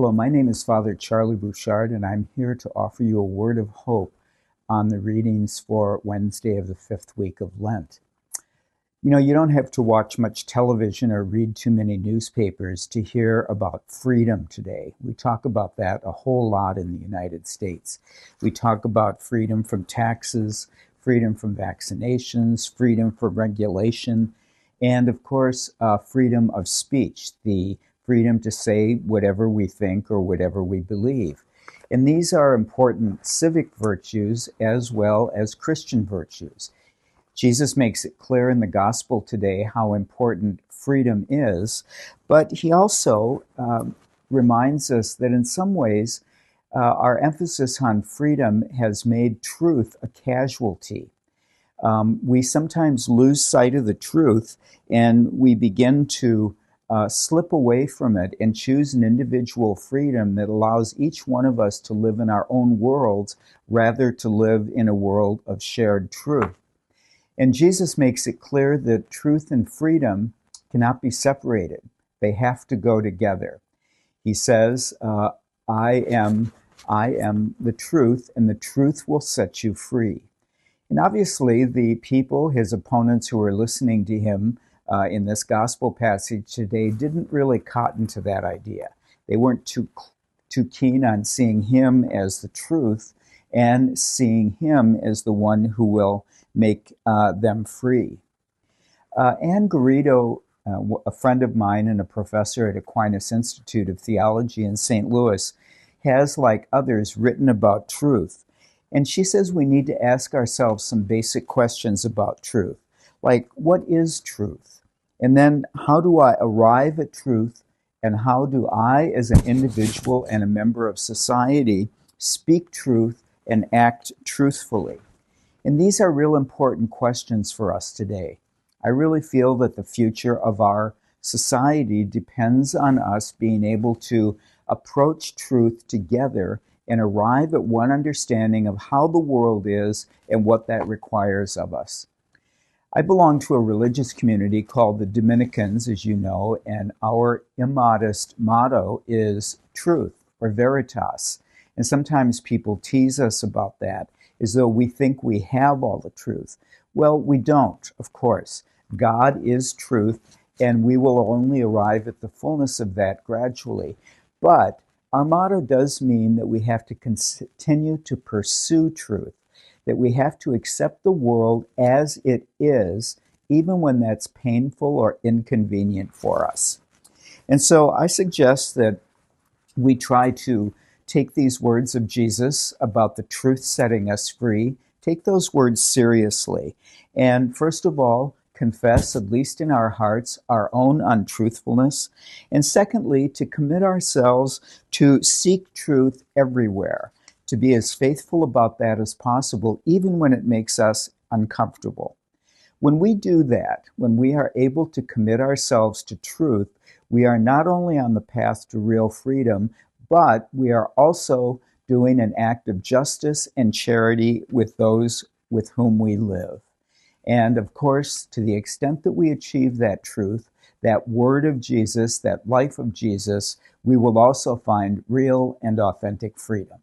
Hello, my name is Father Charlie Bouchard, and I'm here to offer you a word of hope on the readings for Wednesday of the fifth week of Lent. You know, you don't have to watch much television or read too many newspapers to hear about freedom today. We talk about that a whole lot in the United States. We talk about freedom from taxes, freedom from vaccinations, freedom from regulation, and of course, freedom of speech, the freedom to say whatever we think or whatever we believe. And these are important civic virtues as well as Christian virtues. Jesus makes it clear in the gospel today how important freedom is, but he also reminds us that in some ways our emphasis on freedom has made truth a casualty. We sometimes lose sight of the truth and we begin to slip away from it and choose an individual freedom that allows each one of us to live in our own worlds rather to live in a world of shared truth. And Jesus makes it clear that truth and freedom cannot be separated. They have to go together. He says, I am the truth, and the truth will set you free. And obviously, the people, his opponents who are listening to him in this gospel passage today, didn't really cotton to that idea. They weren't too keen on seeing him as the truth and seeing him as the one who will make them free. Anne Garrido, a friend of mine and a professor at Aquinas Institute of Theology in St. Louis, has, like others, written about truth. And she says we need to ask ourselves some basic questions about truth, like what is truth? And then how do I arrive at truth? And how do I, as an individual and a member of society, speak truth and act truthfully? And these are real important questions for us today. I really feel that the future of our society depends on us being able to approach truth together and arrive at one understanding of how the world is and what that requires of us. I belong to a religious community called the Dominicans, as you know, and our immodest motto is truth, or Veritas. And sometimes people tease us about that, as though we think we have all the truth. Well, we don't, of course. God is truth, and we will only arrive at the fullness of that gradually. But our motto does mean that we have to continue to pursue truth, that we have to accept the world as it is, even when that's painful or inconvenient for us. And so I suggest that we try to take these words of Jesus about the truth setting us free, take those words seriously, and first of all, confess, at least in our hearts, our own untruthfulness, and secondly, to commit ourselves to seek truth everywhere, to be as faithful about that as possible, even when it makes us uncomfortable. When we do that, when we are able to commit ourselves to truth, we are not only on the path to real freedom, but we are also doing an act of justice and charity with those with whom we live. And of course, to the extent that we achieve that truth, that word of Jesus, that life of Jesus, we will also find real and authentic freedom.